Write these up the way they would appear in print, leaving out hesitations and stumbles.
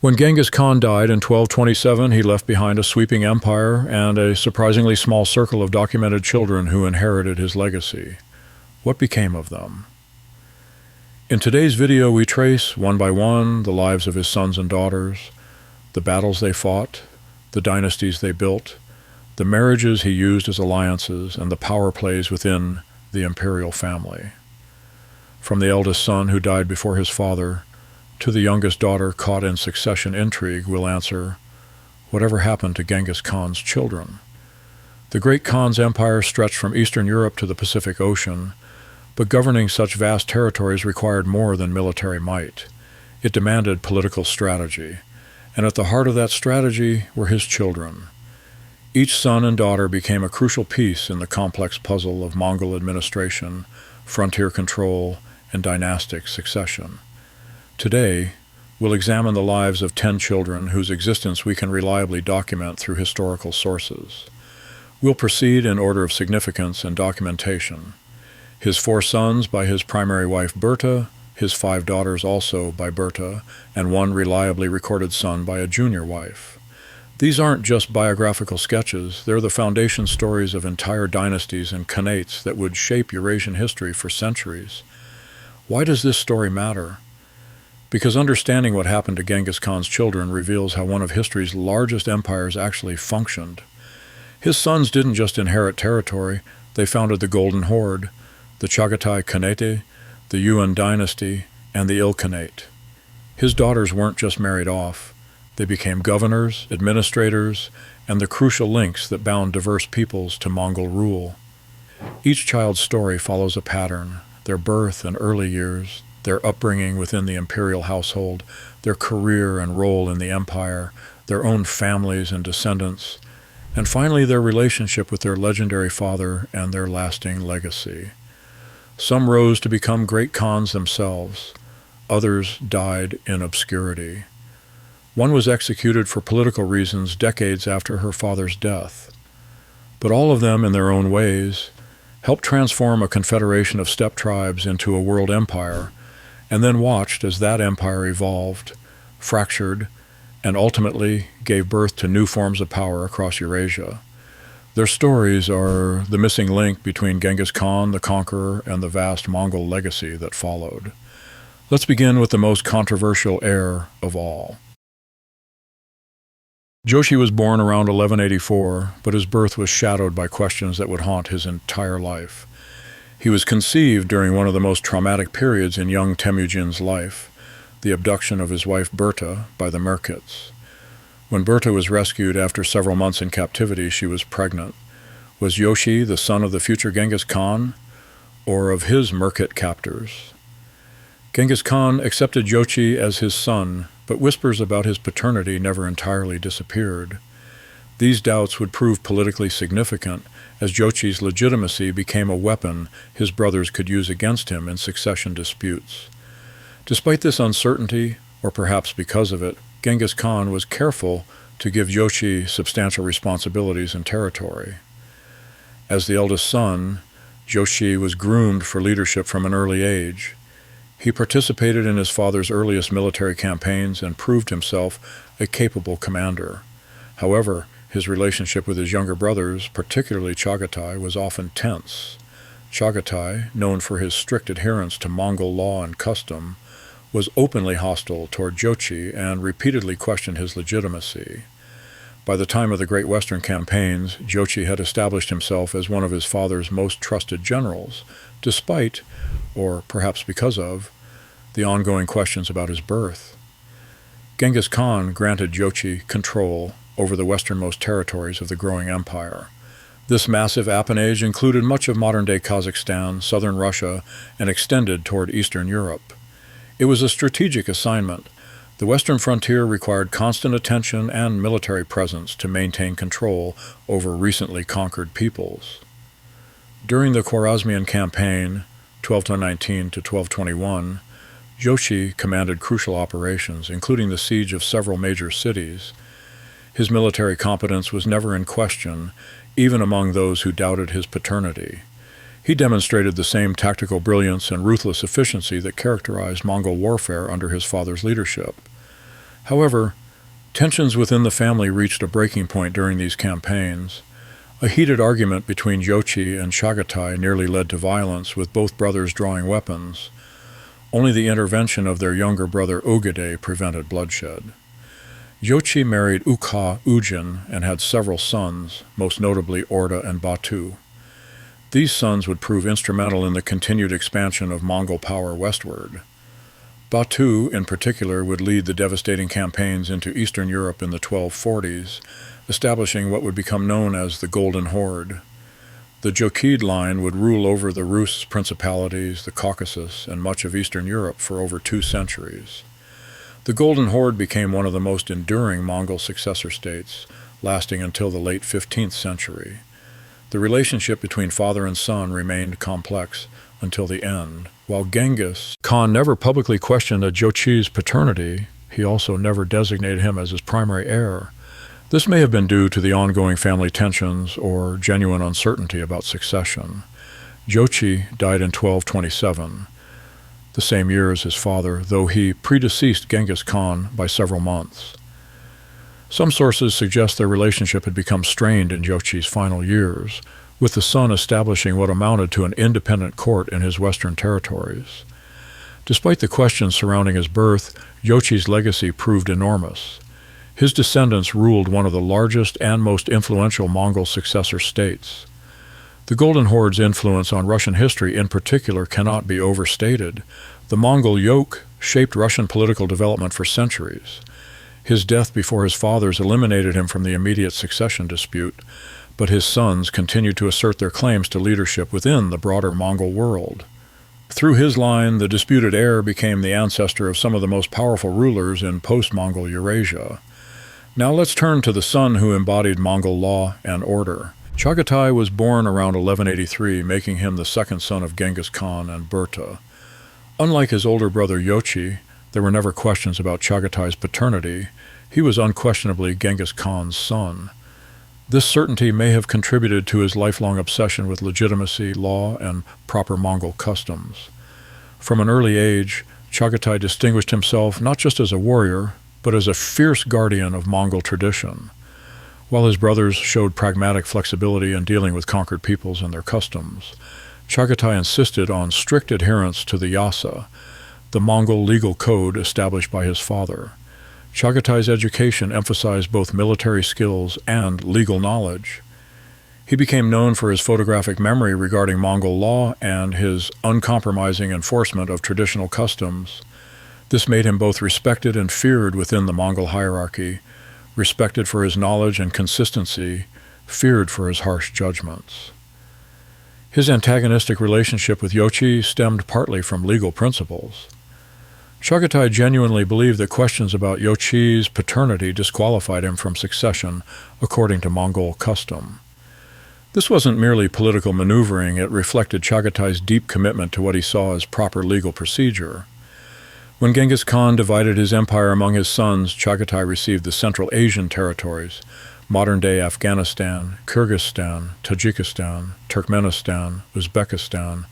When Genghis Khan died in 1227, he left behind a sweeping empire and a surprisingly small circle of documented children who inherited his legacy. What became of them? In today's video, we trace, one by one, the lives of his sons and daughters, the battles they fought, the dynasties they built, the marriages he used as alliances, and the power plays within the imperial family. From the eldest son who died before his father, to the youngest daughter caught in succession intrigue, we'll answer, whatever happened to Genghis Khan's children? The great Khan's empire stretched from Eastern Europe to the Pacific Ocean, but governing such vast territories required more than military might. It demanded political strategy, and at the heart of that strategy were his children. Each son and daughter became a crucial piece in the complex puzzle of Mongol administration, frontier control, and dynastic succession. Today, we'll examine the lives of 10 children whose existence we can reliably document through historical sources. We'll proceed in order of significance and documentation. His 4 sons by his primary wife Berta, his 5 daughters also by Berta, and 1 reliably recorded son by a junior wife. These aren't just biographical sketches, they're the foundation stories of entire dynasties and khanates that would shape Eurasian history for centuries. Why does this story matter? Because understanding what happened to Genghis Khan's children reveals how one of history's largest empires actually functioned. His sons didn't just inherit territory, they founded the Golden Horde, the Chagatai Khanate, the Yuan dynasty, and the Ilkhanate. His daughters weren't just married off. They became governors, administrators, and the crucial links that bound diverse peoples to Mongol rule. Each child's story follows a pattern: their birth and early years, their upbringing within the imperial household, their career and role in the empire, their own families and descendants, and finally their relationship with their legendary father and their lasting legacy. Some rose to become great Khans themselves. Others died in obscurity. One was executed for political reasons decades after her father's death. But all of them, in their own ways, helped transform a confederation of steppe tribes into a world empire, and then watched as that empire evolved, fractured, and ultimately gave birth to new forms of power across Eurasia. Their stories are the missing link between Genghis Khan, the conqueror, and the vast Mongol legacy that followed. Let's begin with the most controversial heir of all. Jochi was born around 1184, but his birth was shadowed by questions that would haunt his entire life. He was conceived during one of the most traumatic periods in young Temujin's life, the abduction of his wife Berta by the Merkits. When Berta was rescued after several months in captivity, she was pregnant. Was Jochi the son of the future Genghis Khan, or of his Merkit captors? Genghis Khan accepted Jochi as his son, but whispers about his paternity never entirely disappeared. These doubts would prove politically significant, as Jochi's legitimacy became a weapon his brothers could use against him in succession disputes. Despite this uncertainty, or perhaps because of it, Genghis Khan was careful to give Jochi substantial responsibilities and territory. As the eldest son, Jochi was groomed for leadership from an early age. He participated in his father's earliest military campaigns and proved himself a capable commander. However, his relationship with his younger brothers, particularly Chagatai, was often tense. Chagatai, known for his strict adherence to Mongol law and custom, was openly hostile toward Jochi and repeatedly questioned his legitimacy. By the time of the Great Western campaigns, Jochi had established himself as one of his father's most trusted generals, despite, or perhaps because of, the ongoing questions about his birth. Genghis Khan granted Jochi control over the westernmost territories of the growing empire. This massive appanage included much of modern-day Kazakhstan, southern Russia, and extended toward Eastern Europe. It was a strategic assignment. The western frontier required constant attention and military presence to maintain control over recently conquered peoples. During the Khwarezmian campaign, 1219 to 1221, Jochi commanded crucial operations, including the siege of several major cities. His military competence was never in question, even among those who doubted his paternity. He demonstrated the same tactical brilliance and ruthless efficiency that characterized Mongol warfare under his father's leadership. However, tensions within the family reached a breaking point during these campaigns. A heated argument between Jochi and Chagatai nearly led to violence, with both brothers drawing weapons. Only the intervention of their younger brother Ogedei prevented bloodshed. Jochi married Qojin and had several sons, most notably Orda and Batu. These sons would prove instrumental in the continued expansion of Mongol power westward. Batu, in particular, would lead the devastating campaigns into Eastern Europe in the 1240s, establishing what would become known as the Golden Horde. The Jochi line would rule over the Rus principalities, the Caucasus, and much of Eastern Europe for over 2 centuries. The Golden Horde became one of the most enduring Mongol successor states, lasting until the late 15th century. The relationship between father and son remained complex until the end. While Genghis Khan never publicly questioned a Jochi's paternity, he also never designated him as his primary heir. This may have been due to the ongoing family tensions or genuine uncertainty about succession. Jochi died in 1227, the same year as his father, though he predeceased Genghis Khan by several months. Some sources suggest their relationship had become strained in Jochi's final years, with the son establishing what amounted to an independent court in his western territories. Despite the questions surrounding his birth, Jochi's legacy proved enormous. His descendants ruled one of the largest and most influential Mongol successor states. The Golden Horde's influence on Russian history in particular cannot be overstated. The Mongol yoke shaped Russian political development for centuries. His death before his father's eliminated him from the immediate succession dispute, but his sons continued to assert their claims to leadership within the broader Mongol world. Through his line, the disputed heir became the ancestor of some of the most powerful rulers in post-Mongol Eurasia. Now let's turn to the son who embodied Mongol law and order. Chagatai was born around 1183, making him the second son of Genghis Khan and Berta. Unlike his older brother Jochi, there were never questions about Chagatai's paternity. He was unquestionably Genghis Khan's son. This certainty may have contributed to his lifelong obsession with legitimacy, law, and proper Mongol customs. From an early age, Chagatai distinguished himself not just as a warrior, but as a fierce guardian of Mongol tradition. While his brothers showed pragmatic flexibility in dealing with conquered peoples and their customs, Chagatai insisted on strict adherence to the Yasa, the Mongol legal code established by his father. Chagatai's education emphasized both military skills and legal knowledge. He became known for his photographic memory regarding Mongol law and his uncompromising enforcement of traditional customs. This made him both respected and feared within the Mongol hierarchy, respected for his knowledge and consistency, feared for his harsh judgments. His antagonistic relationship with Jochi stemmed partly from legal principles. Chagatai genuinely believed that questions about Jochi's paternity disqualified him from succession, according to Mongol custom. This wasn't merely political maneuvering, it reflected Chagatai's deep commitment to what he saw as proper legal procedure. When Genghis Khan divided his empire among his sons, Chagatai received the Central Asian territories, modern-day Afghanistan, Kyrgyzstan, Tajikistan, Turkmenistan, Uzbekistan,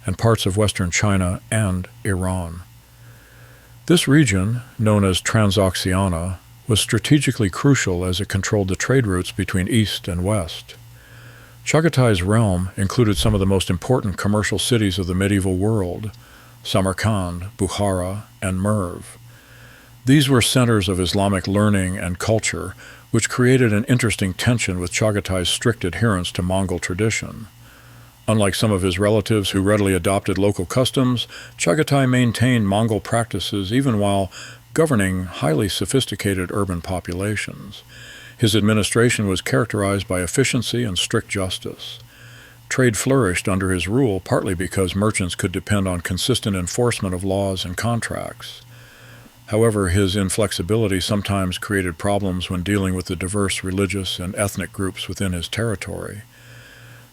and parts of western China and Iran. This region, known as Transoxiana, was strategically crucial as it controlled the trade routes between East and West. Chagatai's realm included some of the most important commercial cities of the medieval world, Samarkand, Bukhara, and Merv. These were centers of Islamic learning and culture, which created an interesting tension with Chagatai's strict adherence to Mongol tradition. Unlike some of his relatives who readily adopted local customs, Chagatai maintained Mongol practices even while governing highly sophisticated urban populations. His administration was characterized by efficiency and strict justice. Trade flourished under his rule partly because merchants could depend on consistent enforcement of laws and contracts. However, his inflexibility sometimes created problems when dealing with the diverse religious and ethnic groups within his territory.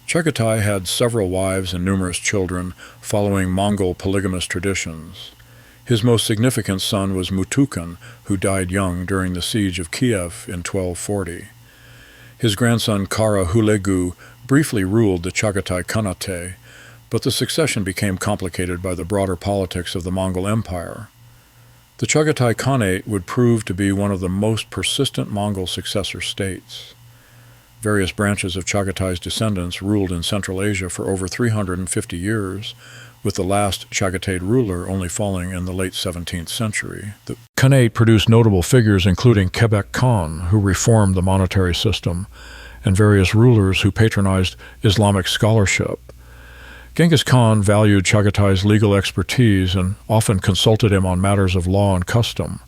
Chagatai had several wives and numerous children, following Mongol polygamous traditions. His most significant son was Mutukan, who died young during the siege of Kiev in 1240. His grandson Kara Hulegu briefly ruled the Chagatai Khanate, but the succession became complicated by the broader politics of the Mongol Empire. The Chagatai Khanate would prove to be one of the most persistent Mongol successor states. Various branches of Chagatai's descendants ruled in Central Asia for over 350 years, with the last Chagatai ruler only falling in the late 17th century. The Khanate produced notable figures including Qojin Khan, who reformed the monetary system, and various rulers who patronized Islamic scholarship. Genghis Khan valued Chagatai's legal expertise and often consulted him on matters of law and custom.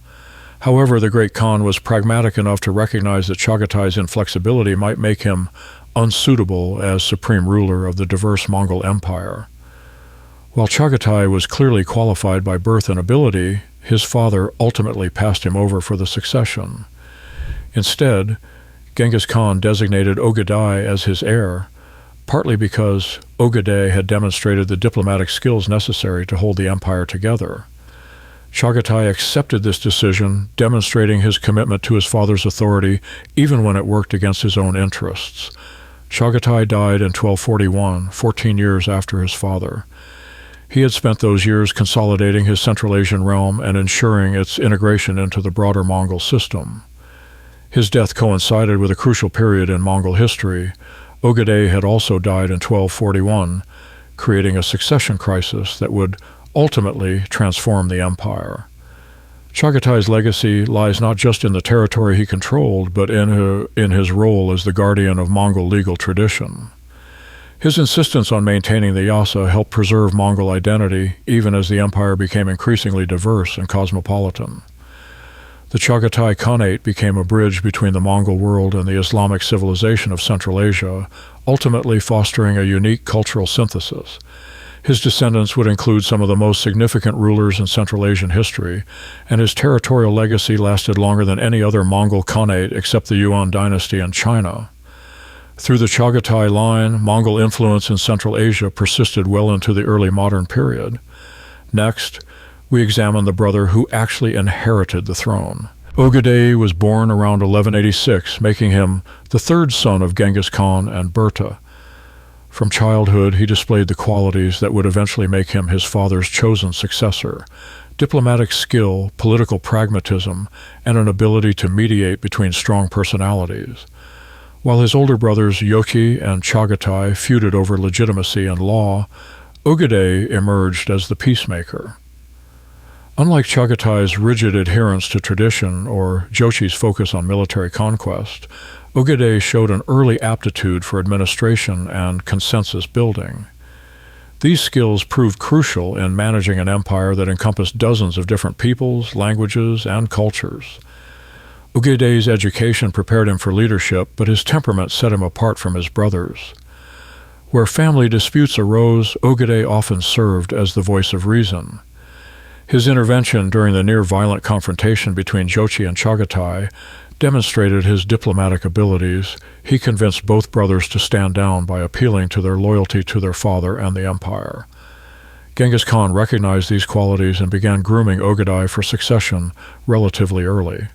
However, the great Khan was pragmatic enough to recognize that Chagatai's inflexibility might make him unsuitable as supreme ruler of the diverse Mongol Empire. While Chagatai was clearly qualified by birth and ability, his father ultimately passed him over for the succession. Instead, Genghis Khan designated Ogedei as his heir, partly because Ogedei had demonstrated the diplomatic skills necessary to hold the empire together. Chagatai accepted this decision, demonstrating his commitment to his father's authority even when it worked against his own interests. Chagatai died in 1241, 14 years after his father. He had spent those years consolidating his Central Asian realm and ensuring its integration into the broader Mongol system. His death coincided with a crucial period in Mongol history. Ogedei had also died in 1241, creating a succession crisis that would ultimately transform the empire. Chagatai's legacy lies not just in the territory he controlled, but in his role as the guardian of Mongol legal tradition. His insistence on maintaining the Yasa helped preserve Mongol identity, even as the empire became increasingly diverse and cosmopolitan. The Chagatai Khanate became a bridge between the Mongol world and the Islamic civilization of Central Asia, ultimately fostering a unique cultural synthesis. His descendants would include some of the most significant rulers in Central Asian history, and his territorial legacy lasted longer than any other Mongol Khanate except the Yuan dynasty in China. Through the Chagatai line, Mongol influence in Central Asia persisted well into the early modern period. Next, we examine the brother who actually inherited the throne. Ogedei was born around 1186, making him the third son of Genghis Khan and Berta. From childhood, he displayed the qualities that would eventually make him his father's chosen successor: diplomatic skill, political pragmatism, and an ability to mediate between strong personalities. While his older brothers Jochi and Chagatai feuded over legitimacy and law, Ogedei emerged as the peacemaker. Unlike Chagatai's rigid adherence to tradition or Jochi's focus on military conquest, Ogedei showed an early aptitude for administration and consensus building. These skills proved crucial in managing an empire that encompassed dozens of different peoples, languages, and cultures. Ogedei's education prepared him for leadership, but his temperament set him apart from his brothers. Where family disputes arose, Ogedei often served as the voice of reason. His intervention during the near-violent confrontation between Jochi and Chagatai demonstrated his diplomatic abilities. He convinced both brothers to stand down by appealing to their loyalty to their father and the empire. Genghis Khan recognized these qualities and began grooming Ogedei for succession relatively early.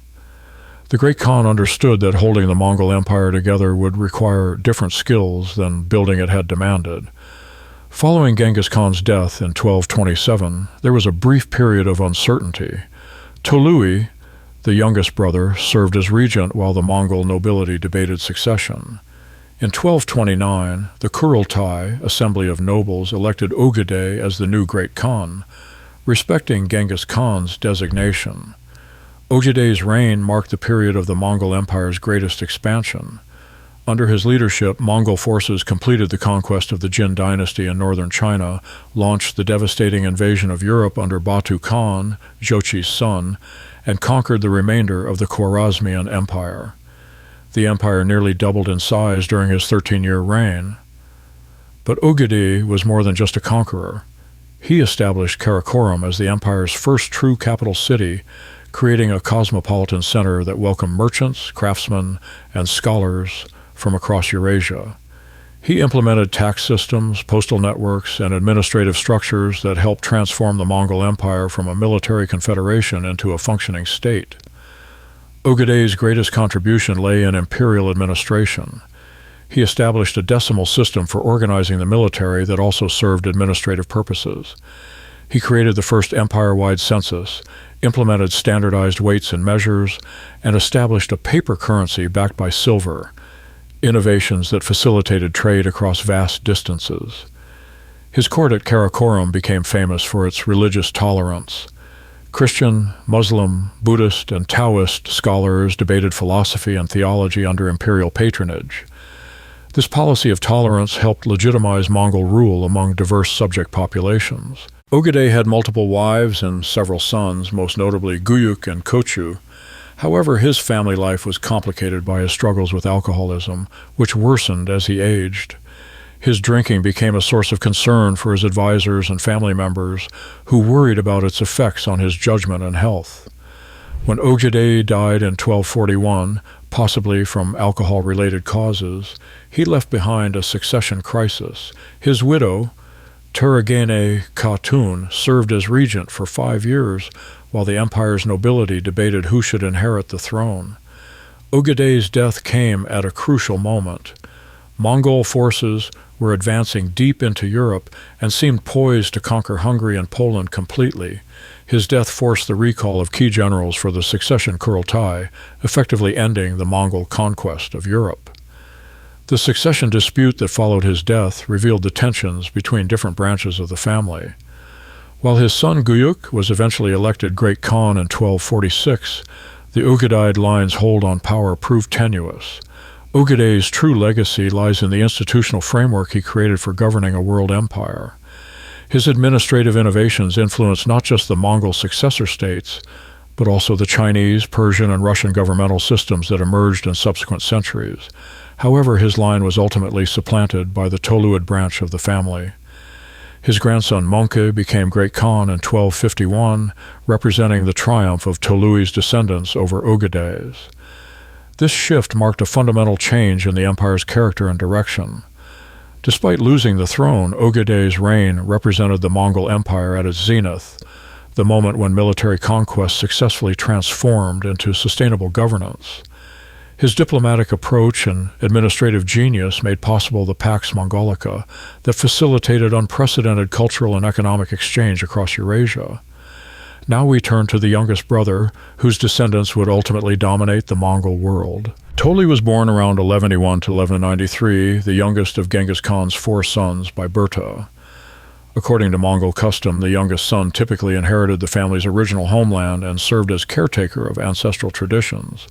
The great Khan understood that holding the Mongol Empire together would require different skills than building it had demanded. Following Genghis Khan's death in 1227, there was a brief period of uncertainty. Tolui, the youngest brother, served as regent while the Mongol nobility debated succession. In 1229, the Kurultai, assembly of nobles, elected Ogedei as the new great Khan, respecting Genghis Khan's designation. Ogedei's reign marked the period of the Mongol Empire's greatest expansion. Under his leadership, Mongol forces completed the conquest of the Jin dynasty in northern China, launched the devastating invasion of Europe under Batu Khan, Jochi's son, and conquered the remainder of the Khwarezmian Empire. The empire nearly doubled in size during his 13-year reign. But Ogedei was more than just a conqueror. He established Karakorum as the empire's first true capital city, creating a cosmopolitan center that welcomed merchants, craftsmen, and scholars from across Eurasia. He implemented tax systems, postal networks, and administrative structures that helped transform the Mongol Empire from a military confederation into a functioning state. Ogedei's greatest contribution lay in imperial administration. He established a decimal system for organizing the military that also served administrative purposes. He created the first empire-wide census, implemented standardized weights and measures, and established a paper currency backed by silver, innovations that facilitated trade across vast distances. His court at Karakorum became famous for its religious tolerance. Christian, Muslim, Buddhist, and Taoist scholars debated philosophy and theology under imperial patronage. This policy of tolerance helped legitimize Mongol rule among diverse subject populations. Ogedei had multiple wives and several sons, most notably Guyuk and Kochu. However, his family life was complicated by his struggles with alcoholism, which worsened as he aged. His drinking became a source of concern for his advisors and family members, who worried about its effects on his judgment and health. When Ogedei died in 1241, possibly from alcohol-related causes, he left behind a succession crisis. His widow, Turagene Khatun, served as regent for 5 years while the empire's nobility debated who should inherit the throne. Ogedei's death came at a crucial moment. Mongol forces were advancing deep into Europe and seemed poised to conquer Hungary and Poland completely. His death forced the recall of key generals for the succession Kurultai, effectively ending the Mongol conquest of Europe. The succession dispute that followed his death revealed the tensions between different branches of the family. While his son Guyuk was eventually elected Great Khan in 1246, the Ogedei line's hold on power proved tenuous. Ogedei's true legacy lies in the institutional framework he created for governing a world empire. His administrative innovations influenced not just the Mongol successor states, but also the Chinese, Persian, and Russian governmental systems that emerged in subsequent centuries. However, his line was ultimately supplanted by the Toluid branch of the family. His grandson Monke became Great Khan in 1251, representing the triumph of Tolui's descendants over Ogedei's. This shift marked a fundamental change in the empire's character and direction. Despite losing the throne, Ogedei's reign represented the Mongol Empire at its zenith, the moment when military conquest successfully transformed into sustainable governance. His diplomatic approach and administrative genius made possible the Pax Mongolica that facilitated unprecedented cultural and economic exchange across Eurasia. Now we turn to the youngest brother, whose descendants would ultimately dominate the Mongol world. Tolui was born around 1181 to 1193, the youngest of Genghis Khan's 4 sons by Berta. According to Mongol custom, the youngest son typically inherited the family's original homeland and served as caretaker of ancestral traditions.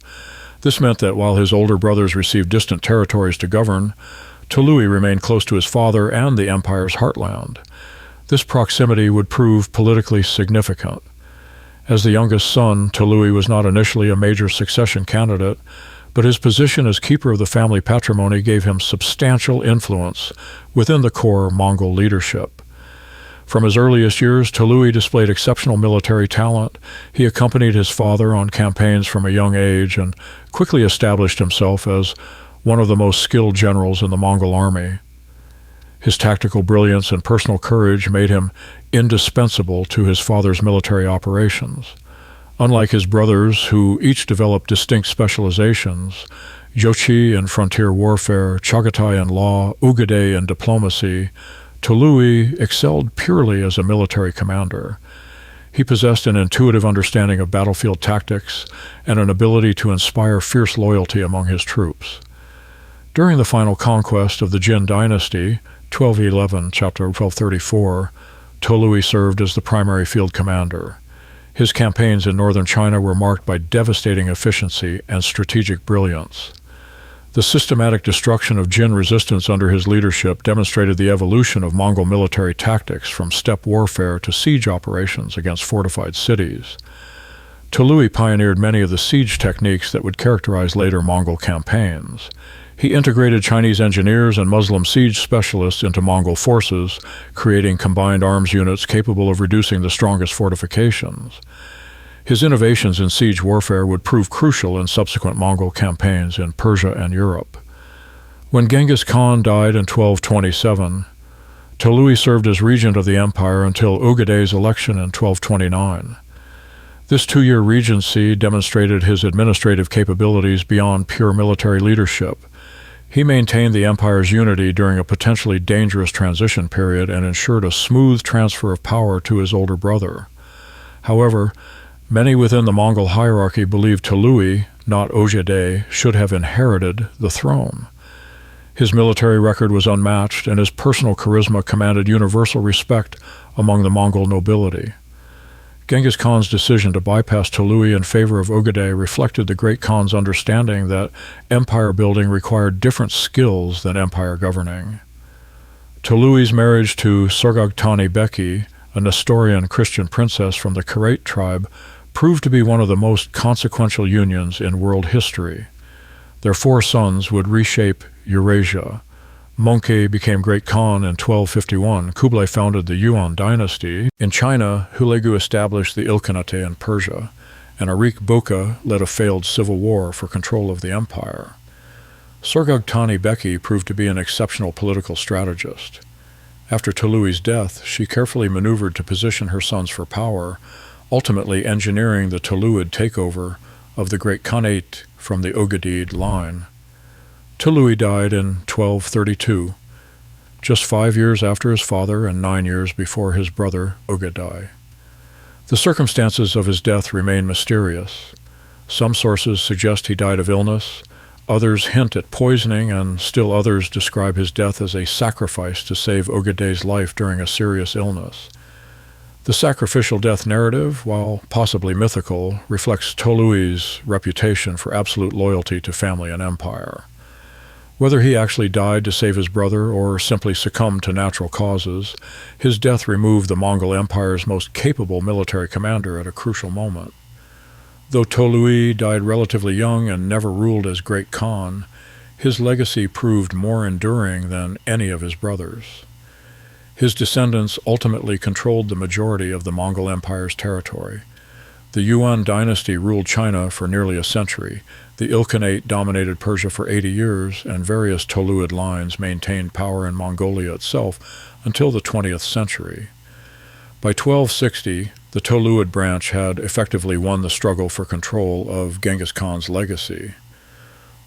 This meant that while his older brothers received distant territories to govern, Tolui remained close to his father and the empire's heartland. This proximity would prove politically significant. As the youngest son, Tolui was not initially a major succession candidate, but his position as keeper of the family patrimony gave him substantial influence within the core Mongol leadership. From his earliest years, Tolui displayed exceptional military talent. He accompanied his father on campaigns from a young age and quickly established himself as one of the most skilled generals in the Mongol army. His tactical brilliance and personal courage made him indispensable to his father's military operations. Unlike his brothers, who each developed distinct specializations, Jochi in frontier warfare, Chagatai in law, Ogedei in diplomacy, Tolui excelled purely as a military commander. He possessed an intuitive understanding of battlefield tactics and an ability to inspire fierce loyalty among his troops. During the final conquest of the Jin dynasty, 1211, chapter 1234, Tolui served as the primary field commander. His campaigns in northern China were marked by devastating efficiency and strategic brilliance. The systematic destruction of Jin resistance under his leadership demonstrated the evolution of Mongol military tactics from steppe warfare to siege operations against fortified cities. Tolui pioneered many of the siege techniques that would characterize later Mongol campaigns. He integrated Chinese engineers and Muslim siege specialists into Mongol forces, creating combined arms units capable of reducing the strongest fortifications. His innovations in siege warfare would prove crucial in subsequent Mongol campaigns in Persia and Europe. When Genghis Khan died in 1227, Tolui served as regent of the empire until Ogedei's election in 1229. This 2-year regency demonstrated his administrative capabilities beyond pure military leadership. He maintained the empire's unity during a potentially dangerous transition period and ensured a smooth transfer of power to his older brother. However, many within the Mongol hierarchy believed Tolui, not Ogedei, should have inherited the throne. His military record was unmatched, and his personal charisma commanded universal respect among the Mongol nobility. Genghis Khan's decision to bypass Tolui in favor of Ogedei reflected the Great Khan's understanding that empire building required different skills than empire governing. Tolui's marriage to Qojin Beki, a Nestorian Christian princess from the Quraysh tribe, proved to be one of the most consequential unions in world history. Their 4 sons would reshape Eurasia. Mongke became Great Khan in 1251. Kublai founded the Yuan dynasty. In China, Hulegu established the Ilkhanate in Persia, and Arik Boka led a failed civil war for control of the empire. Qojin Beki proved to be an exceptional political strategist. After Tolui's death, she carefully maneuvered to position her sons for power, ultimately engineering the Toluid takeover of the Great Khanate from the Ogedei line. Tolui died in 1232, just 5 years after his father and 9 years before his brother Ogedei. The circumstances of his death remain mysterious. Some sources suggest he died of illness, others hint at poisoning, and still others describe his death as a sacrifice to save Ogedei's life during a serious illness. The sacrificial death narrative, while possibly mythical, reflects Tolui's reputation for absolute loyalty to family and empire. Whether he actually died to save his brother or simply succumbed to natural causes, his death removed the Mongol Empire's most capable military commander at a crucial moment. Though Tolui died relatively young and never ruled as Great Khan, his legacy proved more enduring than any of his brothers. His descendants ultimately controlled the majority of the Mongol Empire's territory. The Yuan dynasty ruled China for nearly a century. The Ilkhanate dominated Persia for 80 years, and various Toluid lines maintained power in Mongolia itself until the 20th century. By 1260, the Toluid branch had effectively won the struggle for control of Genghis Khan's legacy.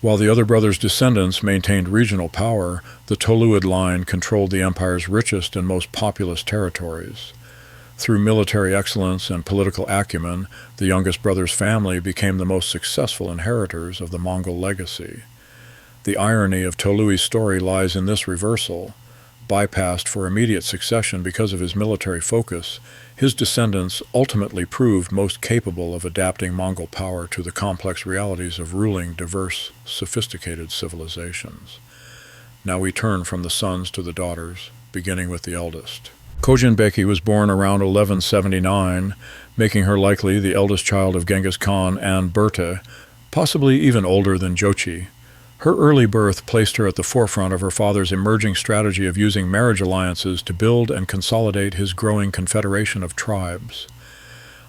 While the other brothers' descendants maintained regional power, the Toluid line controlled the empire's richest and most populous territories. Through military excellence and political acumen, the youngest brother's family became the most successful inheritors of the Mongol legacy. The irony of Tolui's story lies in this reversal. Bypassed for immediate succession because of his military focus, his descendants ultimately proved most capable of adapting Mongol power to the complex realities of ruling diverse, sophisticated civilizations. Now we turn from the sons to the daughters, beginning with the eldest. Qojin Beki was born around 1179, making her likely the eldest child of Genghis Khan and Berta, possibly even older than Jochi. Her early birth placed her at the forefront of her father's emerging strategy of using marriage alliances to build and consolidate his growing confederation of tribes.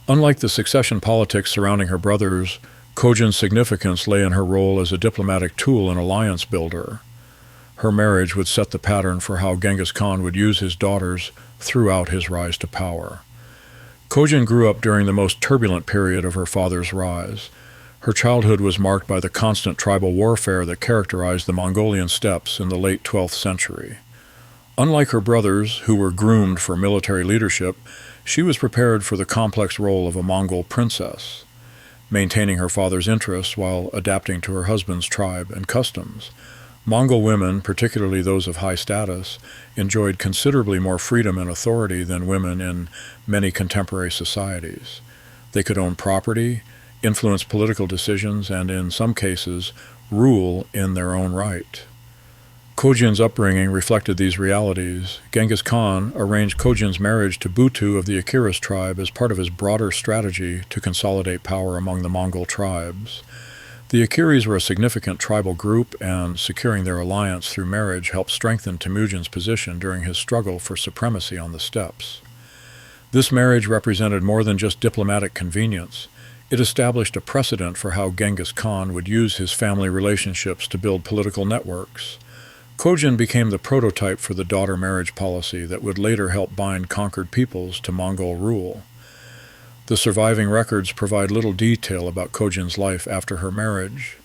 Unlike the succession politics surrounding her brothers, Qojin's significance lay in her role as a diplomatic tool and alliance builder. Her marriage would set the pattern for how Genghis Khan would use his daughters throughout his rise to power. Qojin grew up during the most turbulent period of her father's rise. Her childhood was marked by the constant tribal warfare that characterized the Mongolian steppes in the late 12th century. Unlike her brothers, who were groomed for military leadership, she was prepared for the complex role of a Mongol princess, maintaining her father's interests while adapting to her husband's tribe and customs. Mongol women, particularly those of high status, enjoyed considerably more freedom and authority than women in many contemporary societies. They could own property, influence political decisions, and in some cases, rule in their own right. Qojin's upbringing reflected these realities. Genghis Khan arranged Qojin's marriage to Butu of the Akiris tribe as part of his broader strategy to consolidate power among the Mongol tribes. The Akiris were a significant tribal group, and securing their alliance through marriage helped strengthen Temujin's position during his struggle for supremacy on the steppes. This marriage represented more than just diplomatic convenience. It established a precedent for how Genghis Khan would use his family relationships to build political networks. Qojin became the prototype for the daughter marriage policy that would later help bind conquered peoples to Mongol rule. The surviving records provide little detail about Qojin's life after her marriage.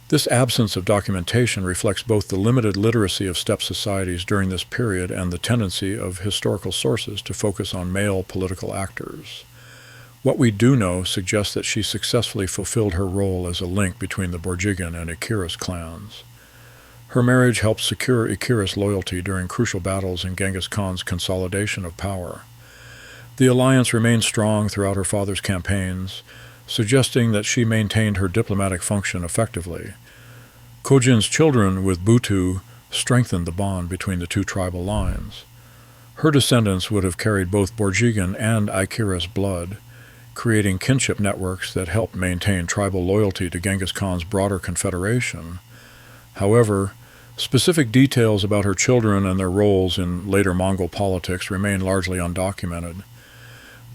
This absence of documentation reflects both the limited literacy of steppe societies during this period and the tendency of historical sources to focus on male political actors. What we do know suggests that she successfully fulfilled her role as a link between the Borjigin and Ikiris clans. Her marriage helped secure Ikiris loyalty during crucial battles in Genghis Khan's consolidation of power. The alliance remained strong throughout her father's campaigns, suggesting that she maintained her diplomatic function effectively. Qojin's children with Butu strengthened the bond between the two tribal lines. Her descendants would have carried both Borjigin and Ikiris blood, creating kinship networks that helped maintain tribal loyalty to Genghis Khan's broader confederation. However, specific details about her children and their roles in later Mongol politics remain largely undocumented.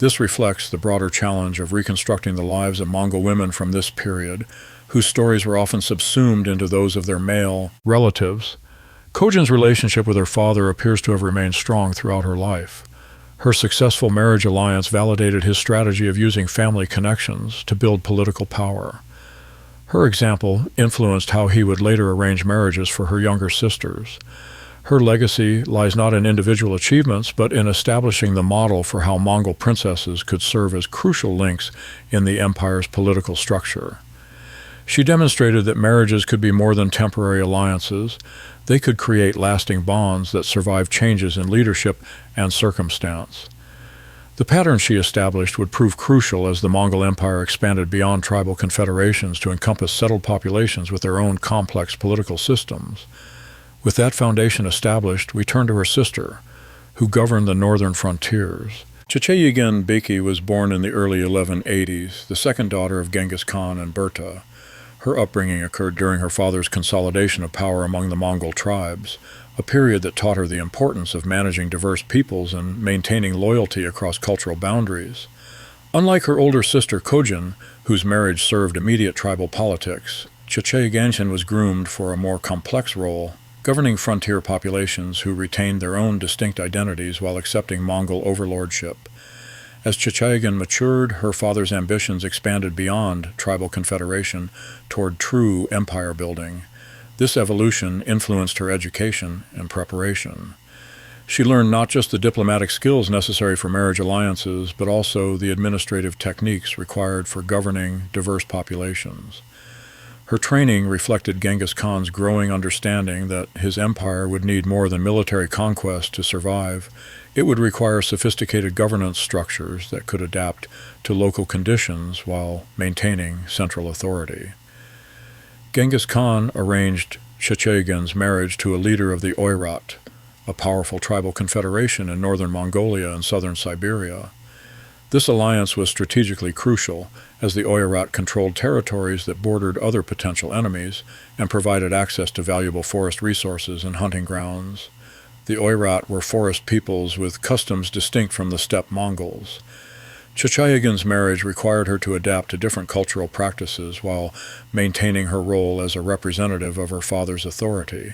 This reflects the broader challenge of reconstructing the lives of Mongol women from this period, whose stories were often subsumed into those of their male relatives. Qojin's relationship with her father appears to have remained strong throughout her life. Her successful marriage alliance validated his strategy of using family connections to build political power. Her example influenced how he would later arrange marriages for her younger sisters. Her legacy lies not in individual achievements, but in establishing the model for how Mongol princesses could serve as crucial links in the empire's political structure. She demonstrated that marriages could be more than temporary alliances. They could create lasting bonds that survive changes in leadership and circumstance. The pattern she established would prove crucial as the Mongol Empire expanded beyond tribal confederations to encompass settled populations with their own complex political systems. With that foundation established, we turn to her sister, who governed the northern frontiers. Checheyigen Beki was born in the early 1180s, the second daughter of Genghis Khan and Berta. Her upbringing occurred during her father's consolidation of power among the Mongol tribes, a period that taught her the importance of managing diverse peoples and maintaining loyalty across cultural boundaries. Unlike her older sister Qojin, whose marriage served immediate tribal politics, Checheyigen was groomed for a more complex role, governing frontier populations who retained their own distinct identities while accepting Mongol overlordship. As Checheyigen matured, her father's ambitions expanded beyond tribal confederation toward true empire building. This evolution influenced her education and preparation. She learned not just the diplomatic skills necessary for marriage alliances, but also the administrative techniques required for governing diverse populations. Her training reflected Genghis Khan's growing understanding that his empire would need more than military conquest to survive. It would require sophisticated governance structures that could adapt to local conditions while maintaining central authority. Genghis Khan arranged Checheyigen's marriage to a leader of the Oirat, a powerful tribal confederation in northern Mongolia and southern Siberia. This alliance was strategically crucial, as the Oirat controlled territories that bordered other potential enemies and provided access to valuable forest resources and hunting grounds. The Oirat were forest peoples with customs distinct from the steppe Mongols. Checheyigen's marriage required her to adapt to different cultural practices while maintaining her role as a representative of her father's authority.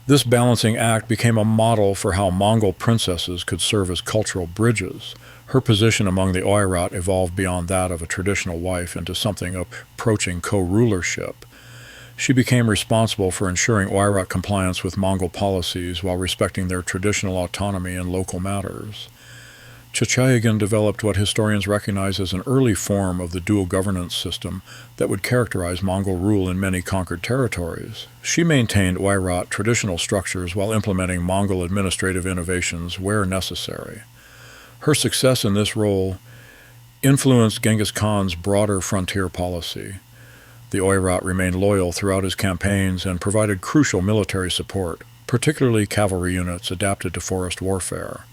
This balancing act became a model for how Mongol princesses could serve as cultural bridges. Her position among the Oirat evolved beyond that of a traditional wife into something approaching co-rulership. She became responsible for ensuring Oirat compliance with Mongol policies while respecting their traditional autonomy in local matters. Checheyigen developed what historians recognize as an early form of the dual governance system that would characterize Mongol rule in many conquered territories. She maintained Oirat traditional structures while implementing Mongol administrative innovations where necessary. Her success in this role influenced Genghis Khan's broader frontier policy. The Oirat remained loyal throughout his campaigns and provided crucial military support, particularly cavalry units adapted to forest warfare.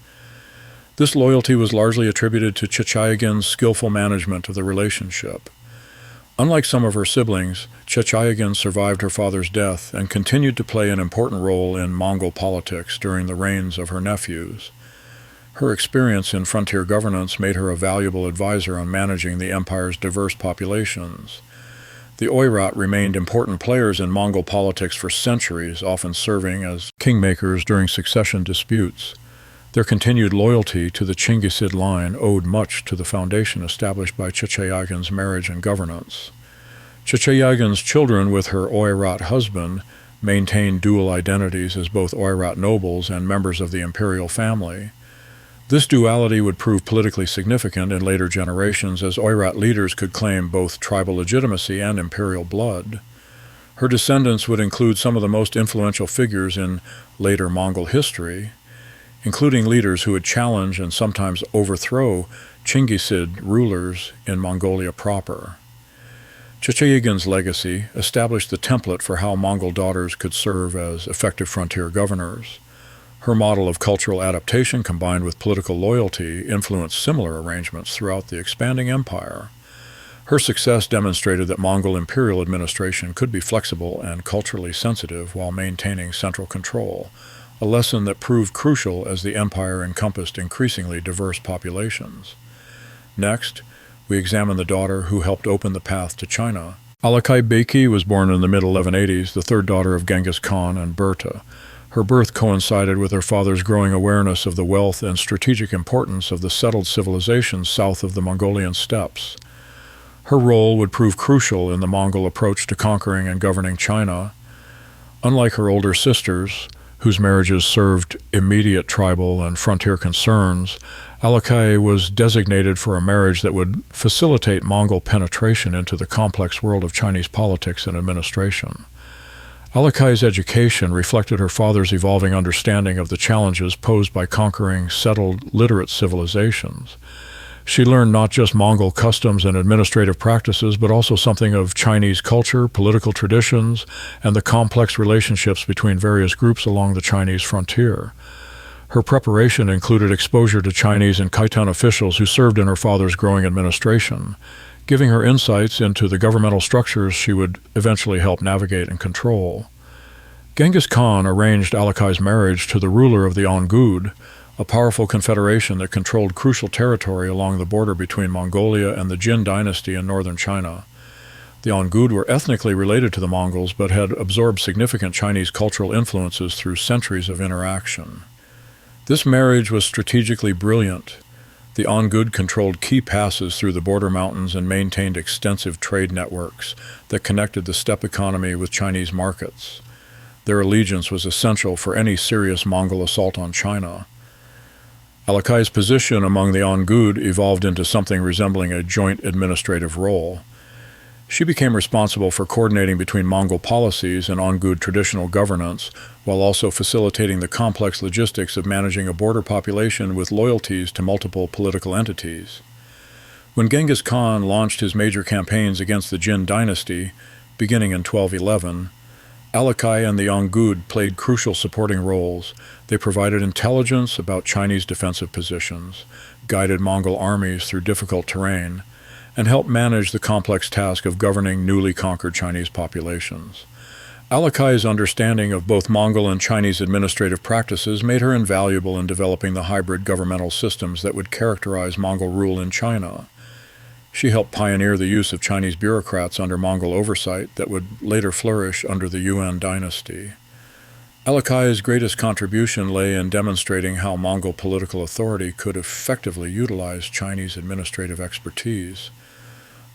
This loyalty was largely attributed to Checheyigen's skillful management of the relationship. Unlike some of her siblings, Checheyigen survived her father's death and continued to play an important role in Mongol politics during the reigns of her nephews. Her experience in frontier governance made her a valuable advisor on managing the empire's diverse populations. The Oirat remained important players in Mongol politics for centuries, often serving as kingmakers during succession disputes. Their continued loyalty to the Chinggisid line owed much to the foundation established by Checheyigen's marriage and governance. Checheyigen's children with her Oirat husband maintained dual identities as both Oirat nobles and members of the imperial family. This duality would prove politically significant in later generations, as Oirat leaders could claim both tribal legitimacy and imperial blood. Her descendants would include some of the most influential figures in later Mongol history, including leaders who would challenge and sometimes overthrow Chinggisid rulers in Mongolia proper. Checheyigen's legacy established the template for how Mongol daughters could serve as effective frontier governors. Her model of cultural adaptation combined with political loyalty influenced similar arrangements throughout the expanding empire. Her success demonstrated that Mongol imperial administration could be flexible and culturally sensitive while maintaining central control, a lesson that proved crucial as the empire encompassed increasingly diverse populations. Next, we examine the daughter who helped open the path to China. Alaqai Beki was born in the mid-1180s, the third daughter of Genghis Khan and Berta. Her birth coincided with her father's growing awareness of the wealth and strategic importance of the settled civilizations south of the Mongolian steppes. Her role would prove crucial in the Mongol approach to conquering and governing China. Unlike her older sisters, whose marriages served immediate tribal and frontier concerns, Alaqai was designated for a marriage that would facilitate Mongol penetration into the complex world of Chinese politics and administration. Alaqai's education reflected her father's evolving understanding of the challenges posed by conquering settled, literate civilizations. She learned not just Mongol customs and administrative practices, but also something of Chinese culture, political traditions, and the complex relationships between various groups along the Chinese frontier. Her preparation included exposure to Chinese and Khitan officials who served in her father's growing administration, giving her insights into the governmental structures she would eventually help navigate and control. Genghis Khan arranged Alaqai's marriage to the ruler of the Ogedei, a powerful confederation that controlled crucial territory along the border between Mongolia and the Jin dynasty in northern China. The Ogedei were ethnically related to the Mongols, but had absorbed significant Chinese cultural influences through centuries of interaction. This marriage was strategically brilliant. The Ogedei controlled key passes through the border mountains and maintained extensive trade networks that connected the steppe economy with Chinese markets. Their allegiance was essential for any serious Mongol assault on China. Alaqai's position among the Ogedei evolved into something resembling a joint administrative role. She became responsible for coordinating between Mongol policies and Ogedei traditional governance, while also facilitating the complex logistics of managing a border population with loyalties to multiple political entities. When Genghis Khan launched his major campaigns against the Jin dynasty, beginning in 1211, Alaqai and the Ogedei played crucial supporting roles. They provided intelligence about Chinese defensive positions, guided Mongol armies through difficult terrain, and helped manage the complex task of governing newly conquered Chinese populations. Alaqai's understanding of both Mongol and Chinese administrative practices made her invaluable in developing the hybrid governmental systems that would characterize Mongol rule in China. She helped pioneer the use of Chinese bureaucrats under Mongol oversight that would later flourish under the Yuan dynasty. Alaqai's greatest contribution lay in demonstrating how Mongol political authority could effectively utilize Chinese administrative expertise.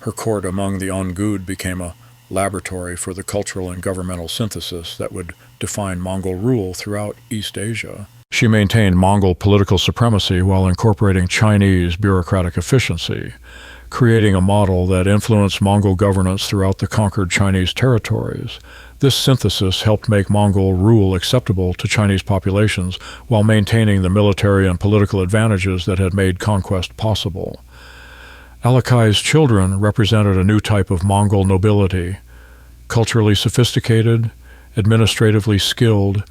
Her court among the Ogedei became a laboratory for the cultural and governmental synthesis that would define Mongol rule throughout East Asia. She maintained Mongol political supremacy while incorporating Chinese bureaucratic efficiency, creating a model that influenced Mongol governance throughout the conquered Chinese territories. This synthesis helped make Mongol rule acceptable to Chinese populations while maintaining the military and political advantages that had made conquest possible. Alaqai's children represented a new type of Mongol nobility, culturally sophisticated, administratively skilled,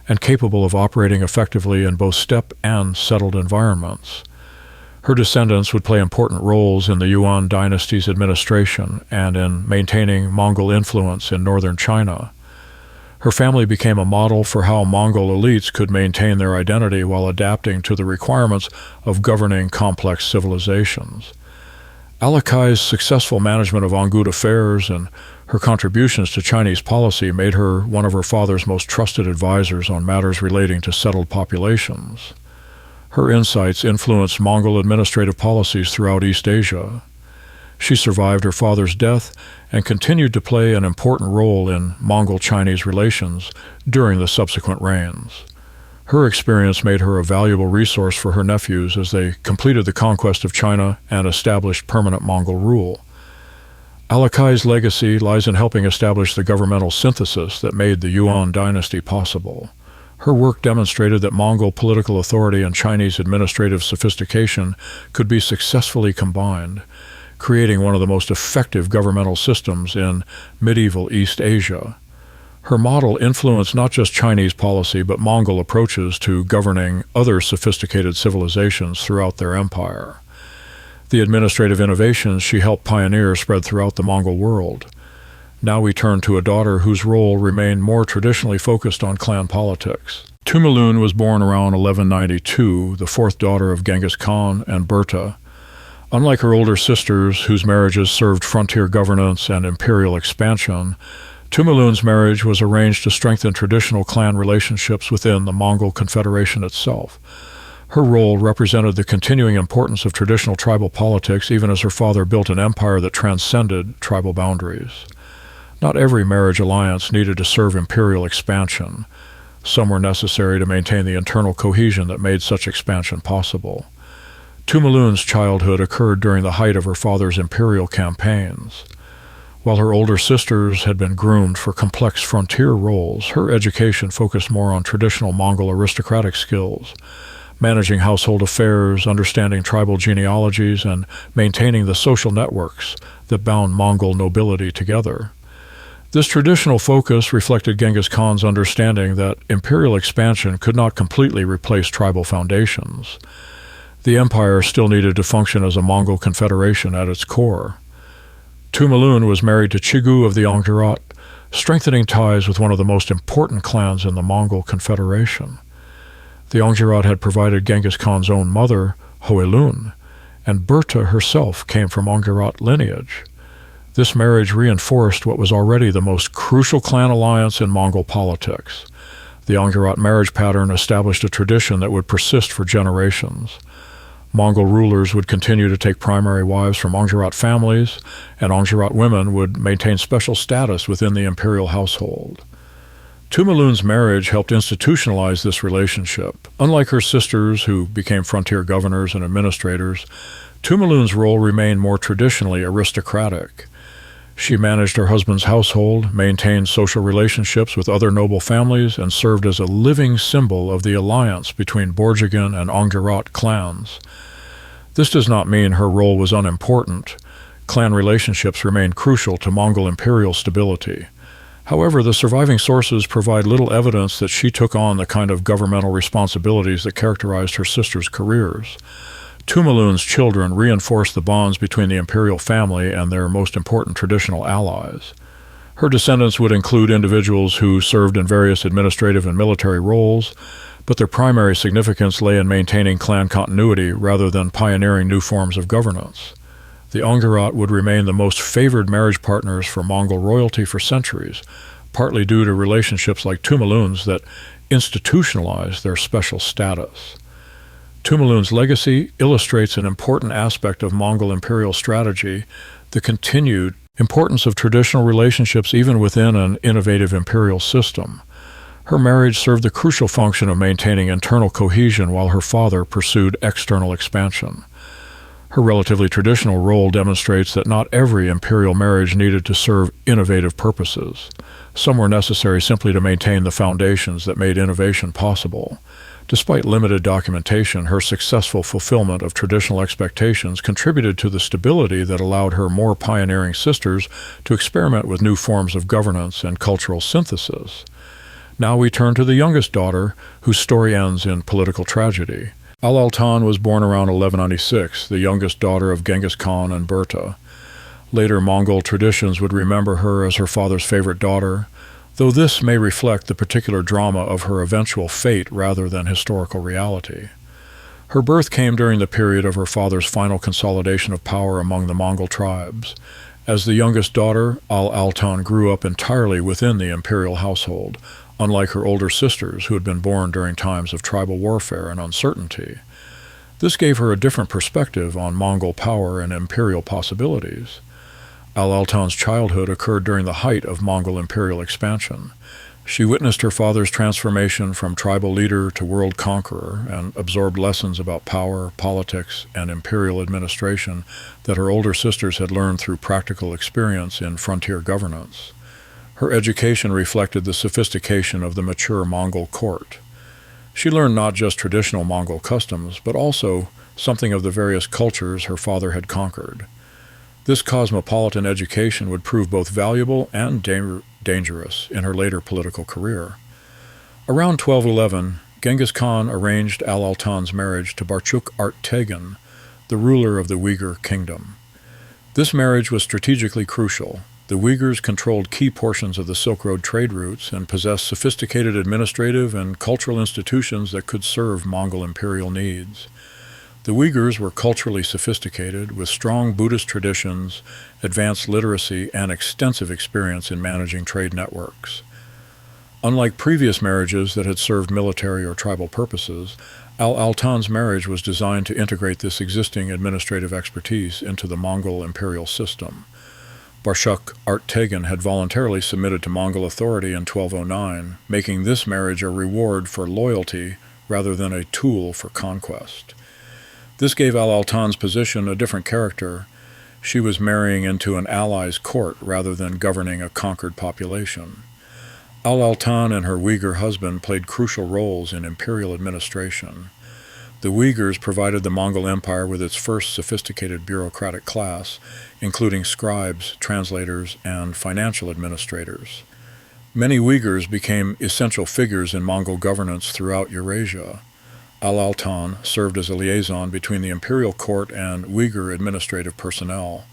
and capable of operating effectively in both steppe and settled environments. Her descendants would play important roles in the Yuan dynasty's administration and in maintaining Mongol influence in northern China. Her family became a model for how Mongol elites could maintain their identity while adapting to the requirements of governing complex civilizations. Alaqai's successful management of Ogedei affairs and her contributions to Chinese policy made her one of her father's most trusted advisors on matters relating to settled populations. Her insights influenced Mongol administrative policies throughout East Asia. She survived her father's death and continued to play an important role in Mongol-Chinese relations during the subsequent reigns. Her experience made her a valuable resource for her nephews as they completed the conquest of China and established permanent Mongol rule. Alaqai's legacy lies in helping establish the governmental synthesis that made the Yuan dynasty possible. Her work demonstrated that Mongol political authority and Chinese administrative sophistication could be successfully combined, creating one of the most effective governmental systems in medieval East Asia. Her model influenced not just Chinese policy but Mongol approaches to governing other sophisticated civilizations throughout their empire. The administrative innovations she helped pioneer spread throughout the Mongol world. Now we turn to a daughter whose role remained more traditionally focused on clan politics. Tumelun was born around 1192, the fourth daughter of Genghis Khan and Berta. Unlike her older sisters, whose marriages served frontier governance and imperial expansion, Tumelun's marriage was arranged to strengthen traditional clan relationships within the Mongol Confederation itself. Her role represented the continuing importance of traditional tribal politics even as her father built an empire that transcended tribal boundaries. Not every marriage alliance needed to serve imperial expansion. Some were necessary to maintain the internal cohesion that made such expansion possible. Tumelun's childhood occurred during the height of her father's imperial campaigns. While her older sisters had been groomed for complex frontier roles, her education focused more on traditional Mongol aristocratic skills, managing household affairs, understanding tribal genealogies, and maintaining the social networks that bound Mongol nobility together. This traditional focus reflected Genghis Khan's understanding that imperial expansion could not completely replace tribal foundations. The empire still needed to function as a Mongol confederation at its core. Tumelun was married to Chigu of the Ongderat, strengthening ties with one of the most important clans in the Mongol confederation. The Ongderat had provided Genghis Khan's own mother, Hoelun, and Berta herself came from Ongderat lineage. This marriage reinforced what was already the most crucial clan alliance in Mongol politics. The Ongderat marriage pattern established a tradition that would persist for generations. Mongol rulers would continue to take primary wives from Ongderat families, and Ongderat women would maintain special status within the imperial household. Tumelun's marriage helped institutionalize this relationship. Unlike her sisters, who became frontier governors and administrators, Tumelun's role remained more traditionally aristocratic. She managed her husband's household, maintained social relationships with other noble families, and served as a living symbol of the alliance between Borjigin and Ongderat clans. This does not mean her role was unimportant. Clan relationships remained crucial to Mongol imperial stability. However, the surviving sources provide little evidence that she took on the kind of governmental responsibilities that characterized her sisters' careers. Tumelun's children reinforced the bonds between the imperial family and their most important traditional allies. Her descendants would include individuals who served in various administrative and military roles, but their primary significance lay in maintaining clan continuity rather than pioneering new forms of governance. The Ongderat would remain the most favored marriage partners for Mongol royalty for centuries, partly due to relationships like Tumelun's that institutionalized their special status. Tumelun's legacy illustrates an important aspect of Mongol imperial strategy, the continued importance of traditional relationships even within an innovative imperial system. Her marriage served the crucial function of maintaining internal cohesion while her father pursued external expansion. Her relatively traditional role demonstrates that not every imperial marriage needed to serve innovative purposes. Some were necessary simply to maintain the foundations that made innovation possible. Despite limited documentation, her successful fulfillment of traditional expectations contributed to the stability that allowed her more pioneering sisters to experiment with new forms of governance and cultural synthesis. Now we turn to the youngest daughter, whose story ends in political tragedy. Al-Altan was born around 1196, the youngest daughter of Genghis Khan and Berta. Later Mongol traditions would remember her as her father's favorite daughter, though this may reflect the particular drama of her eventual fate rather than historical reality. Her birth came during the period of her father's final consolidation of power among the Mongol tribes. As the youngest daughter, Al-Altan grew up entirely within the imperial household, unlike her older sisters who had been born during times of tribal warfare and uncertainty. This gave her a different perspective on Mongol power and imperial possibilities. Al-Altan's childhood occurred during the height of Mongol imperial expansion. She witnessed her father's transformation from tribal leader to world conqueror and absorbed lessons about power, politics, and imperial administration that her older sisters had learned through practical experience in frontier governance. Her education reflected the sophistication of the mature Mongol court. She learned not just traditional Mongol customs, but also something of the various cultures her father had conquered. This cosmopolitan education would prove both valuable and dangerous in her later political career. Around 1211, Genghis Khan arranged Al-Altan's marriage to Barchuk Artegen, the ruler of the Uyghur kingdom. This marriage was strategically crucial. The Uyghurs controlled key portions of the Silk Road trade routes and possessed sophisticated administrative and cultural institutions that could serve Mongol imperial needs. The Uyghurs were culturally sophisticated, with strong Buddhist traditions, advanced literacy, and extensive experience in managing trade networks. Unlike previous marriages that had served military or tribal purposes, Al-Altan's marriage was designed to integrate this existing administrative expertise into the Mongol imperial system. Barchuk Artegen had voluntarily submitted to Mongol authority in 1209, making this marriage a reward for loyalty rather than a tool for conquest. This gave Al-Altan's position a different character. She was marrying into an ally's court rather than governing a conquered population. Al-Altan and her Uyghur husband played crucial roles in imperial administration. The Uyghurs provided the Mongol Empire with its first sophisticated bureaucratic class, including scribes, translators, and financial administrators. Many Uyghurs became essential figures in Mongol governance throughout Eurasia. Al-Altan served as a liaison between the imperial court and Uyghur administrative personnel.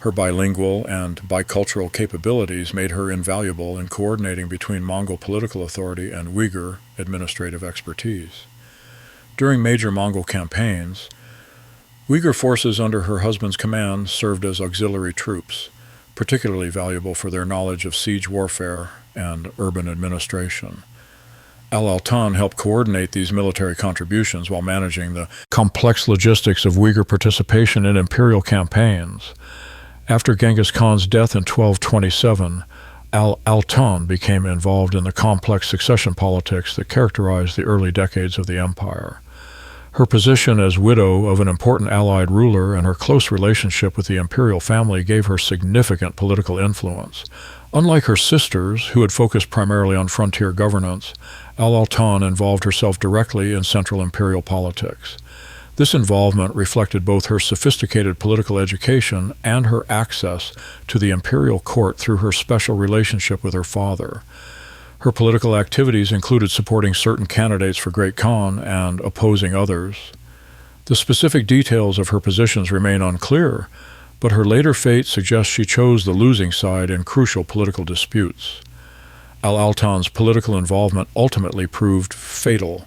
Her bilingual and bicultural capabilities made her invaluable in coordinating between Mongol political authority and Uyghur administrative expertise. During major Mongol campaigns, Uyghur forces under her husband's command served as auxiliary troops, particularly valuable for their knowledge of siege warfare and urban administration. Al-Altan helped coordinate these military contributions while managing the complex logistics of Uyghur participation in imperial campaigns. After Genghis Khan's death in 1227, Al-Altan became involved in the complex succession politics that characterized the early decades of the empire. Her position as widow of an important allied ruler and her close relationship with the imperial family gave her significant political influence. Unlike her sisters, who had focused primarily on frontier governance, Al-Altan involved herself directly in central imperial politics. This involvement reflected both her sophisticated political education and her access to the imperial court through her special relationship with her father. Her political activities included supporting certain candidates for Great Khan and opposing others. The specific details of her positions remain unclear, but her later fate suggests she chose the losing side in crucial political disputes. Al-Altan's political involvement ultimately proved fatal.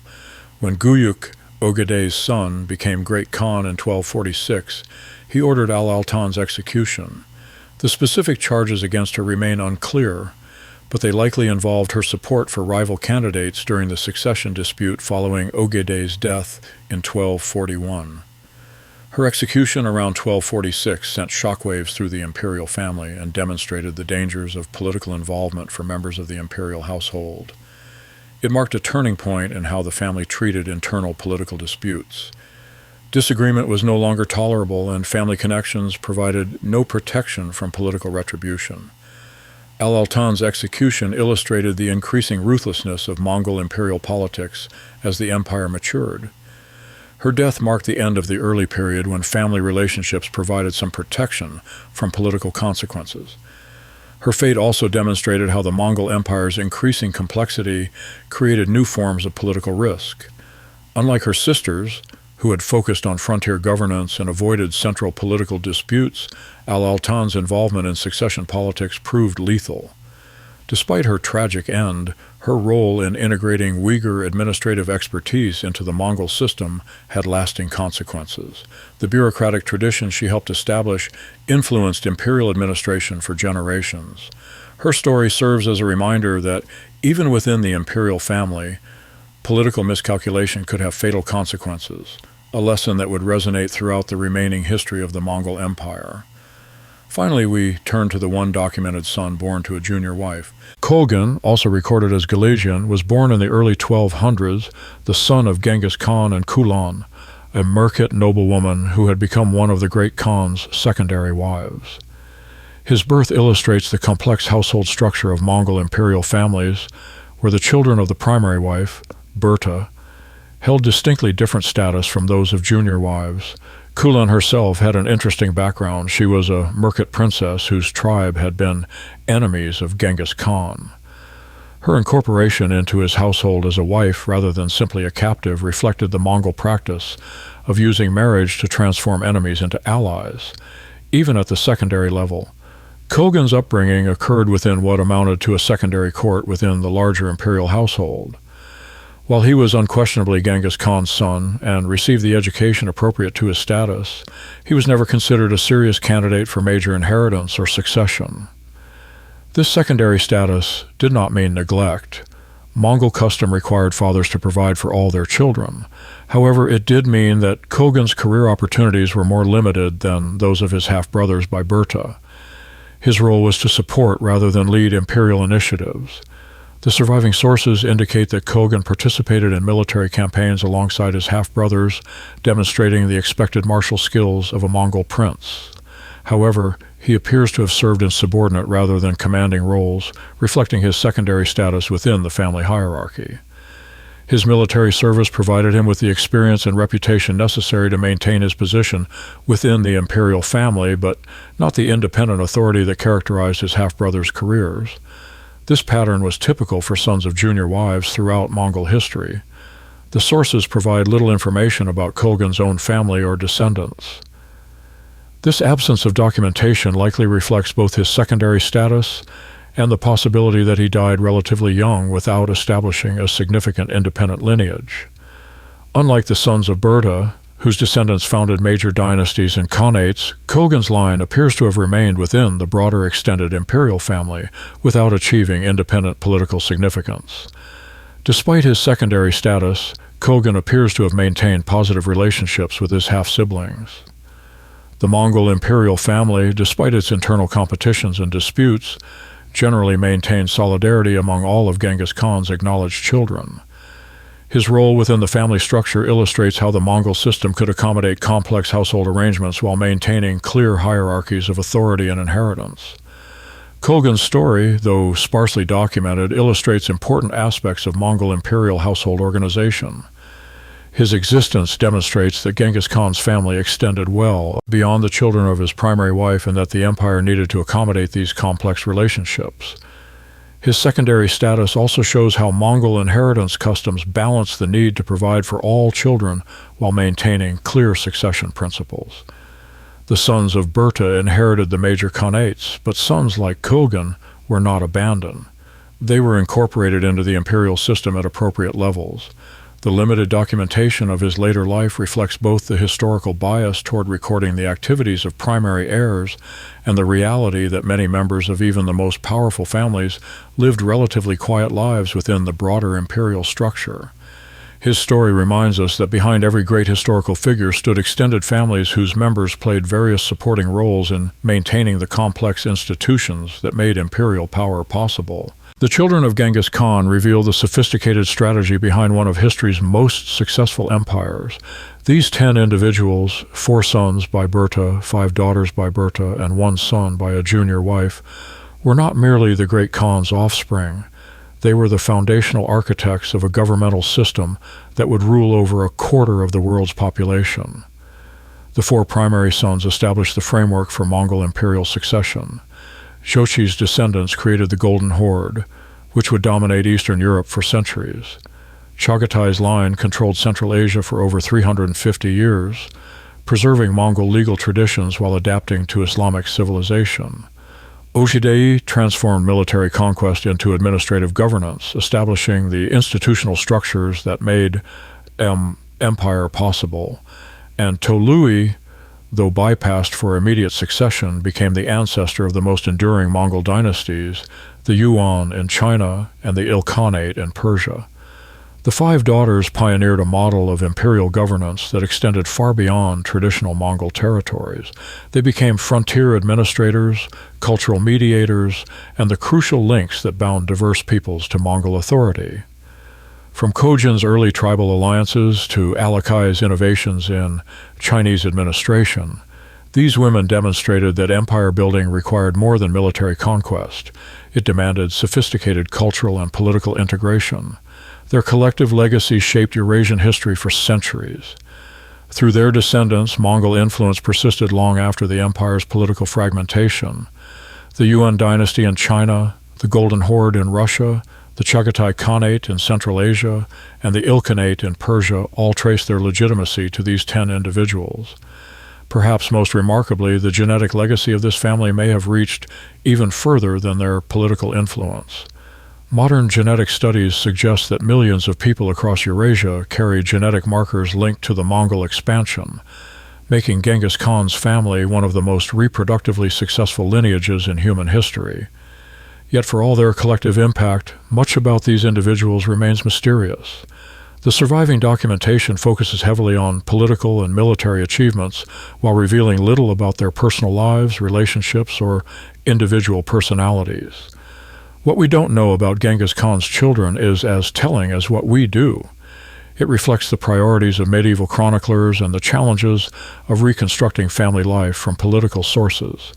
When Guyuk, Ogedei's son, became Great Khan in 1246, he ordered Al-Altan's execution. The specific charges against her remain unclear, but they likely involved her support for rival candidates during the succession dispute following Ogedei's death in 1241. Her execution around 1246 sent shockwaves through the imperial family and demonstrated the dangers of political involvement for members of the imperial household. It marked a turning point in how the family treated internal political disputes. Disagreement was no longer tolerable, and family connections provided no protection from political retribution. Al-Altan's execution illustrated the increasing ruthlessness of Mongol imperial politics as the empire matured. Her death marked the end of the early period when family relationships provided some protection from political consequences. Her fate also demonstrated how the Mongol Empire's increasing complexity created new forms of political risk. Unlike her sisters, who had focused on frontier governance and avoided central political disputes, Al-Altan's involvement in succession politics proved lethal. Despite her tragic end, her role in integrating Uyghur administrative expertise into the Mongol system had lasting consequences. The bureaucratic tradition she helped establish influenced imperial administration for generations. Her story serves as a reminder that even within the imperial family, political miscalculation could have fatal consequences. a lesson that would resonate throughout the remaining history of the Mongol Empire. Finally, we turn to the one documented son born to a junior wife. Kolgen, also recorded as Galician, was born in the early 1200s, the son of Genghis Khan and Kulan, a Merkit noblewoman who had become one of the great Khan's secondary wives. His birth illustrates the complex household structure of Mongol imperial families, where the children of the primary wife, Berta, held distinctly different status from those of junior wives. Kulan herself had an interesting background. She was a Merkit princess whose tribe had been enemies of Genghis Khan. Her incorporation into his household as a wife rather than simply a captive reflected the Mongol practice of using marriage to transform enemies into allies, even at the secondary level. Kolgen's upbringing occurred within what amounted to a secondary court within the larger imperial household. While he was unquestionably Genghis Khan's son and received the education appropriate to his status, he was never considered a serious candidate for major inheritance or succession. This secondary status did not mean neglect. Mongol custom required fathers to provide for all their children. However, it did mean that Kolgen's career opportunities were more limited than those of his half-brothers by Berta. His role was to support rather than lead imperial initiatives. The surviving sources indicate that Kolgen participated in military campaigns alongside his half-brothers, demonstrating the expected martial skills of a Mongol prince. However, he appears to have served in subordinate rather than commanding roles, reflecting his secondary status within the family hierarchy. His military service provided him with the experience and reputation necessary to maintain his position within the imperial family, but not the independent authority that characterized his half-brothers' careers. This pattern was typical for sons of junior wives throughout Mongol history. The sources provide little information about Kolgen's own family or descendants. This absence of documentation likely reflects both his secondary status and the possibility that he died relatively young without establishing a significant independent lineage. Unlike the sons of Berta, whose descendants founded major dynasties and khanates, Kolgen's line appears to have remained within the broader extended imperial family without achieving independent political significance. Despite his secondary status, Kolgen appears to have maintained positive relationships with his half-siblings. The Mongol imperial family, despite its internal competitions and disputes, generally maintained solidarity among all of Genghis Khan's acknowledged children. His role within the family structure illustrates how the Mongol system could accommodate complex household arrangements while maintaining clear hierarchies of authority and inheritance. Kolgen's story, though sparsely documented, illustrates important aspects of Mongol imperial household organization. His existence demonstrates that Genghis Khan's family extended well beyond the children of his primary wife and that the empire needed to accommodate these complex relationships. His secondary status also shows how Mongol inheritance customs balance the need to provide for all children while maintaining clear succession principles. The sons of Berta inherited the major khanates, but sons like Kolgen were not abandoned. They were incorporated into the imperial system at appropriate levels. The limited documentation of his later life reflects both the historical bias toward recording the activities of primary heirs and the reality that many members of even the most powerful families lived relatively quiet lives within the broader imperial structure. His story reminds us that behind every great historical figure stood extended families whose members played various supporting roles in maintaining the complex institutions that made imperial power possible. The children of Genghis Khan reveal the sophisticated strategy behind one of history's most successful empires. These 10 individuals, 4 sons by Berta, 5 daughters by Berta, and 1 son by a junior wife, were not merely the great Khan's offspring. They were the foundational architects of a governmental system that would rule over a quarter of the world's population. The 4 primary sons established the framework for Mongol imperial succession. Jochi's descendants created the Golden Horde, which would dominate Eastern Europe for centuries. Chagatai's line controlled Central Asia for over 350 years, preserving Mongol legal traditions while adapting to Islamic civilization. Ogedei transformed military conquest into administrative governance, establishing the institutional structures that made empire possible. And Tolui, though bypassed for immediate succession, became the ancestor of the most enduring Mongol dynasties, the Yuan in China and the Ilkhanate in Persia. The five daughters pioneered a model of imperial governance that extended far beyond traditional Mongol territories. They became frontier administrators, cultural mediators, and the crucial links that bound diverse peoples to Mongol authority. From Qojin's early tribal alliances to Alaqai's innovations in Chinese administration, these women demonstrated that empire building required more than military conquest. It demanded sophisticated cultural and political integration. Their collective legacy shaped Eurasian history for centuries. Through their descendants, Mongol influence persisted long after the empire's political fragmentation. The Yuan dynasty in China, the Golden Horde in Russia, the Chagatai Khanate in Central Asia, and the Ilkhanate in Persia all trace their legitimacy to these 10 individuals. Perhaps most remarkably, the genetic legacy of this family may have reached even further than their political influence. Modern genetic studies suggest that millions of people across Eurasia carry genetic markers linked to the Mongol expansion, making Genghis Khan's family one of the most reproductively successful lineages in human history. Yet for all their collective impact, much about these individuals remains mysterious. The surviving documentation focuses heavily on political and military achievements while revealing little about their personal lives, relationships, or individual personalities. What we don't know about Genghis Khan's children is as telling as what we do. It reflects the priorities of medieval chroniclers and the challenges of reconstructing family life from political sources.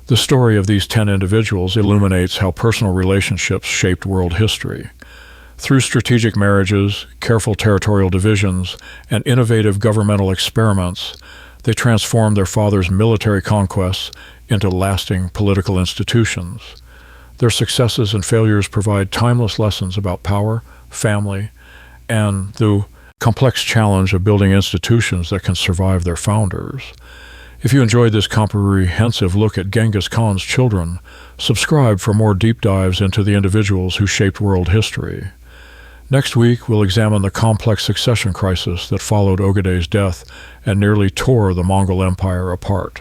The story of these 10 individuals illuminates how personal relationships shaped world history. Through strategic marriages, careful territorial divisions, and innovative governmental experiments, they transformed their father's military conquests into lasting political institutions. Their successes and failures provide timeless lessons about power, family, and the complex challenge of building institutions that can survive their founders. If you enjoyed this comprehensive look at Genghis Khan's children, subscribe for more deep dives into the individuals who shaped world history. Next week, we'll examine the complex succession crisis that followed Ogedei's death and nearly tore the Mongol Empire apart.